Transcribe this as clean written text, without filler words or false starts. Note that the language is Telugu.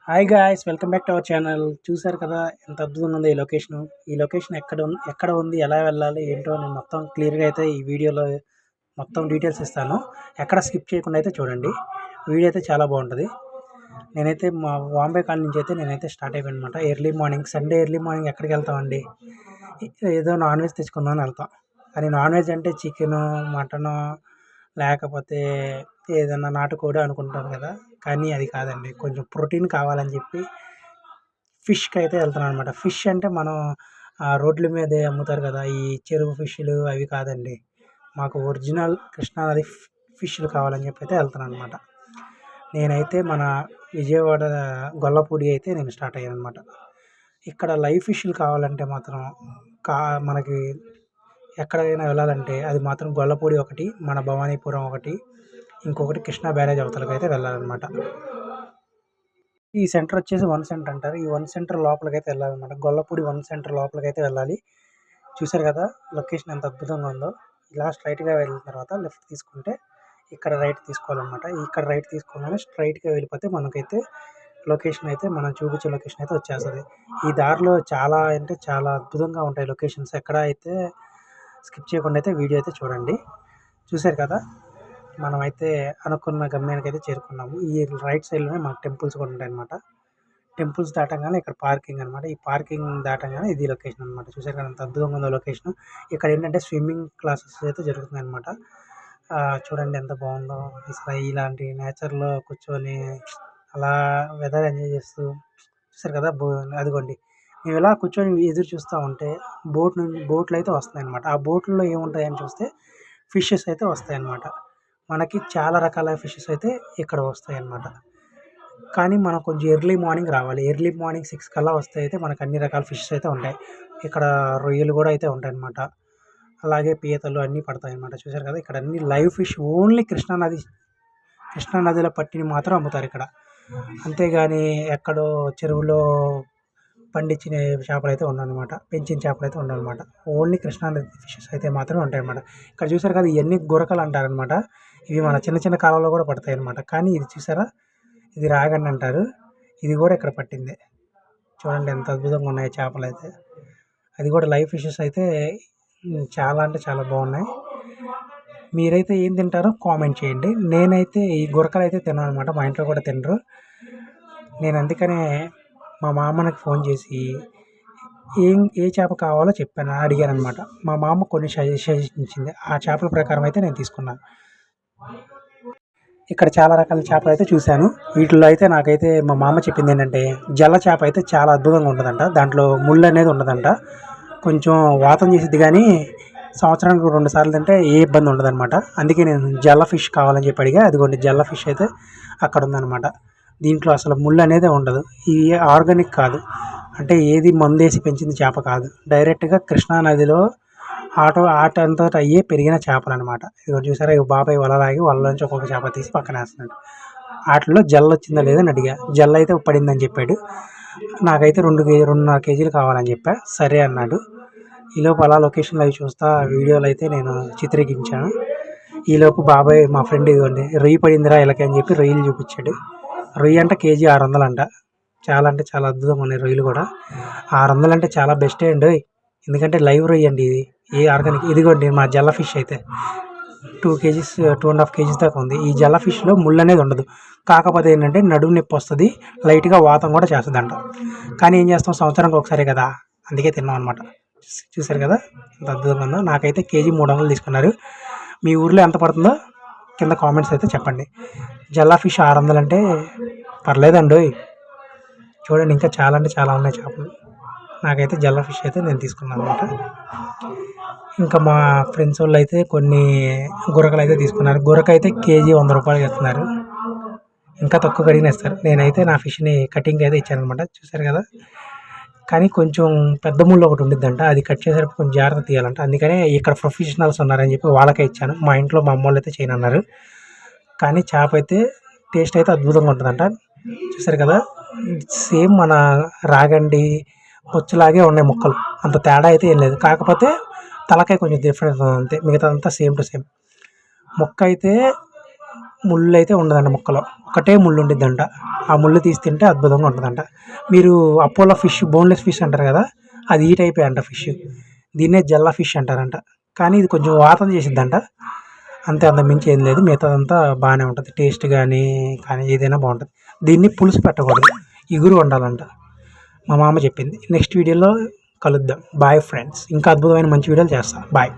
Hi guys, welcome back to our channel. చూసారు కదా ఎంత అద్భుతంగా ఉందో ఈ లొకేషన్. ఈ లొకేషన్ ఎక్కడ ఉంది, ఎలా వెళ్ళాలి, ఏంటో నేను మొత్తం క్లియర్గా అయితే ఈ వీడియోలో మొత్తం డీటెయిల్స్ ఇస్తాను. ఎక్కడ స్కిప్ చేయకుండా అయితే చూడండి. వీడియో అయితే చాలా బాగుంటుంది. నేనైతే మా బాంబే కాలనీ నుంచి అయితే నేనైతే స్టార్ట్ అయిపోయాను అనమాట. Early morning, Sunday early morning ఎక్కడికి వెళ్తామండి? ఏదో నాన్ వెజ్ తెచ్చుకుందామని వెళ్తాం. కానీ నాన్ వెజ్ అంటే చికెను, మటను, లేకపోతే ఏదన్నా నాటుకోడి అనుకుంటాను కదా. కానీ అది కాదండి, కొంచెం ప్రోటీన్ కావాలని చెప్పి ఫిష్కి అయితే వెళ్తున్నాను అనమాట. ఫిష్ అంటే మనం రోడ్ల మీదే అమ్ముతారు కదా, ఈ చెరువు ఫిష్లు అవి కాదండి. మాకు ఒరిజినల్ కృష్ణానది ఫిష్లు కావాలని చెప్పి అయితే వెళ్తున్నాను అనమాట. నేనైతే మన విజయవాడ గొల్లపూడి అయితే నేను స్టార్ట్ అయ్యాను అనమాట. ఇక్కడ లైవ్ ఫిష్లు కావాలంటే మాత్రం మనకి ఎక్కడికైనా వెళ్ళాలంటే అది మాత్రం గొల్లపూడి ఒకటి, మన భవానీపురం ఒకటి, ఇంకొకటి కృష్ణా బ్యారేజ్ అవతలకి అయితే వెళ్ళాలన్నమాట. ఈ సెంటర్ వచ్చేసి 1 సెంటర్ అంటారు. ఈ 1 సెంటర్ లోపలికైతే వెళ్ళాలన్నమాట. గొల్లపూడి 1 సెంటర్ లోపలికైతే వెళ్ళాలి. చూసారు కదా లొకేషన్ ఎంత అద్భుతంగా ఉందో. ఇలా స్ట్రైట్గా వెళ్ళిన తర్వాత లెఫ్ట్ తీసుకుంటే ఇక్కడ రైట్ తీసుకోవాలన్నమాట. ఇక్కడ రైట్ తీసుకోగానే స్ట్రైట్గా వెళ్ళిపోతే మనకైతే లొకేషన్ అయితే మనం చూపించే లొకేషన్ అయితే వచ్చేస్తుంది. ఈ దారిలో చాలా అంటే చాలా అద్భుతంగా ఉంటాయి లొకేషన్స్. ఎక్కడ అయితే స్కిప్ చేయకుండా అయితే వీడియో అయితే చూడండి. చూసారు కదా, మనమైతే అనుకున్న గమ్యానికి అయితే చేరుకున్నాము. ఈ రైట్ సైడ్లోనే మనకు టెంపుల్స్ కూడా ఉంటాయి అనమాట. టెంపుల్స్ దాటంగానే ఇక్కడ పార్కింగ్ అనమాట. ఈ పార్కింగ్ దాటంగానే ఇది లొకేషన్ అనమాట. చూసారు కదా ఎంత అద్భుతంగా ఉందో లొకేషన్. ఇక్కడ ఏంటంటే స్విమ్మింగ్ క్లాసెస్ అయితే జరుగుతుంది అనమాట. చూడండి ఎంత బాగుందో. అసలు ఇలాంటి నేచర్లో కూర్చొని అలా వెదర్ ఎంజాయ్ చేస్తూ చూసారు కదా. అదిగోండి, మేము ఇలా కూర్చొని ఎదురు చూస్తూ ఉంటే బోట్లు అయితే వస్తాయి అనమాట. ఆ బోట్లలో ఏముంటాయని చూస్తే ఫిషెస్ అయితే వస్తాయి అన్నమాట. మనకి చాలా రకాల ఫిషెస్ అయితే ఇక్కడ వస్తాయి అన్నమాట. కానీ మనం కొంచెం ఎర్లీ మార్నింగ్ రావాలి. ఎర్లీ మార్నింగ్ 6 కల్లా వస్తే అయితే మనకు అన్ని రకాల ఫిషెస్ అయితే ఉంటాయి. ఇక్కడ రొయ్యలు కూడా అయితే ఉంటాయి అన్నమాట. అలాగే పీతలు అన్నీ పడతాయి అన్నమాట. చూసారు కదా, ఇక్కడ అన్ని లైవ్ ఫిష్ ఓన్లీ కృష్ణానదిలో పట్టిని మాత్రం అమ్ముతారు ఇక్కడ. అంతేగాని ఎక్కడో చెరువులో పండించిన చేపలు అయితే ఉండవన్నమాట, పెంచిన చేపలు అయితే ఉండవన్నమాట. ఓన్లీ కృష్ణానది ఫిషెస్ అయితే మాత్రమే ఉంటాయి అన్నమాట. ఇక్కడ చూసారు కదా, ఇవన్నీ గురకలు అంటారనమాట. ఇవి మన చిన్న చిన్న కాలంలో కూడా పడతాయి అన్నమాట. కానీ ఇది చూసారా, ఇది రాగండి అంటారు. ఇది కూడా ఇక్కడ పట్టిందే. చూడండి ఎంత అద్భుతంగా ఉన్నాయి చేపలు అయితే. అది కూడా లైవ్ ఫిషెస్ అయితే చాలా అంటే చాలా బాగున్నాయి. మీరైతే ఏం తింటారో కామెంట్ చేయండి. నేనైతే ఈ గురకలు అయితే తిన్నాను అనమాట. మా ఇంట్లో కూడా తినరు. నేను అందుకనే మా మామకి ఫోన్ చేసి ఏ చేప కావాలో అడిగాను అనమాట. మా మామ కొన్ని సజెషన్ ఇచ్చింది. ఆ చేపల ప్రకారం అయితే నేను తీసుకున్నాను. ఇక్కడ చాలా రకాల చేపలు అయితే చూశాను. వీటిలో అయితే నాకైతే మా మామ చెప్పింది ఏంటంటే జల్ల చేప అయితే చాలా అద్భుతంగా ఉంటుందంట. దాంట్లో ముళ్ళు అనేది ఉండదంట. కొంచెం వాతం చేసిద్ది, కానీ సంవత్సరానికి 2 సార్లు తింటే ఏ ఇబ్బంది ఉండదన్నమాట. అందుకే నేను జల్ల ఫిష్ కావాలని చెప్పి అడిగా. అదిగోండి జల్ల ఫిష్ అయితే అక్కడ ఉందన్నమాట. దీంట్లో అసలు ముళ్ళు అనేది ఉండదు. ఇది ఆర్గానిక్ కాదు, అంటే ఏది మందేసి పెంచింది చేప కాదు. డైరెక్ట్గా కృష్ణానదిలో ఆట అంతా అయ్యే పెరిగిన చేపలు అనమాట. ఇదిగో చూసారా, ఇవి బాబాయ్ వలలాగి వలలోంచి ఒక్కొక్క చేప తీసి పక్కన వేస్తున్నాడు. వాటిలో జల్ల వచ్చిందా లేదని అడిగా. జల్ల అయితే పడిందని చెప్పాడు. నాకైతే 2.5 కేజీలు కావాలని చెప్పా. సరే అన్నాడు. ఈలోపు అలా లొకేషన్లు అవి చూస్తా వీడియోలు అయితే నేను చిత్రీకరించాను. ఈలోపు బాబాయ్ మా ఫ్రెండ్ ఇదిగోండి రొయ్యి పడిందిరా ఇలాగే అని చెప్పి రొయ్యలు చూపించాడు. రొయ్యి అంటే కేజీ 600 అంట. చాలా అంటే చాలా అద్భుతంగా ఉన్నాయి రొయ్యలు కూడా. 600 అంటే చాలా బెస్టే అండి, ఎందుకంటే లైవ్ రొయ్యి అండి ఇది, ఏ ఆర్గానిక్. ఇదిగోండి మా జల్ల ఫిష్ అయితే 2 కేజీస్ 2.5 కేజీస్ దాకా ఉంది. ఈ జల్ల ఫిష్లో ముళ్ళు అనేది ఉండదు. కాకపోతే ఏంటంటే నడుము నొప్పి వస్తుంది, లైట్గా వాతం కూడా చేస్తుంది అంట. కానీ ఏం చేస్తాం, సంవత్సరానికి ఒకసారి కదా, అందుకే తిన్నాం అనమాట. చూసారు కదా ఎంత అద్భుతంగా ఉందో. నాకైతే కేజీ 300 తీసుకున్నారు. మీ ఊర్లో ఎంత పడుతుందో కింద కామెంట్స్ అయితే చెప్పండి. జల్లా ఫిష్ 600 అంటే పర్లేదండి. చూడండి ఇంకా చాలా అంటే చాలా ఉన్నాయి చేపలు. నాకైతే జల్లా ఫిష్ అయితే నేను తీసుకున్నాను అనమాట. ఇంకా మా ఫ్రెండ్స్ వాళ్ళు అయితే కొన్ని గురకలు అయితే తీసుకున్నారు. గురక అయితే కేజీ 100 రూపాయలకి ఇస్తున్నారు. ఇంకా తక్కువ కడిగిన ఇస్తారు. నేనైతే నా ఫిష్ని కటింగ్ అయితే ఇచ్చాను అనమాట. చూసారు కదా, కానీ కొంచెం పెద్ద ముళ్ళు ఒకటి ఉండిద్దంట. అది కట్ చేసేటప్పుడు కొంచెం జాగ్రత్త తీయాలంట. అందుకనే ఇక్కడ ప్రొఫెషనల్స్ ఉన్నారని చెప్పి వాళ్ళకే ఇచ్చాను. మా ఇంట్లో మా అమ్మ వాళ్ళు అయితే చేయనన్నారు. కానీ చేప అయితే టేస్ట్ అయితే అద్భుతంగా ఉంటుందంట. చూసారు కదా, సేమ్ మన రాగండి బొచ్చులాగే ఉన్నాయి ముక్కలు, అంత తేడా అయితే ఏం లేదు. కాకపోతే తలకాయ కొంచెం డిఫరెన్స్ ఉంది అంతే, మిగతా అంతా సేమ్ టు సేమ్. ముక్క అయితే ముళ్ళు అయితే ఉండదంట ముక్కలో, ఒకటే ముళ్ళు ఉండిద్దంట. ఆ ముళ్ళు తీసి తింటే అద్భుతంగా ఉంటుందంట. మీరు అపోలో ఫిష్, బోన్లెస్ ఫిష్ అంటారు కదా, అది ఈ టైపే అంట ఫిష్. దీన్నే జల్లా ఫిష్ అంటారంట. కానీ ఇది కొంచెం వాతం చేసిద్దంట, అంతే, అంత మించి ఏం లేదు. మిగతాదంతా బాగానే ఉంటుంది, టేస్ట్ కానీ ఏదైనా బాగుంటుంది. దీన్ని పులుసు పెట్టకూడదు, ఇగురు వండాలంట, మా మామ చెప్పింది. నెక్స్ట్ వీడియోలో కలుద్దాం. Bye friends. ఇంకా అద్భుతమైన మంచి వీడియోలు చేస్తా. బాయ్.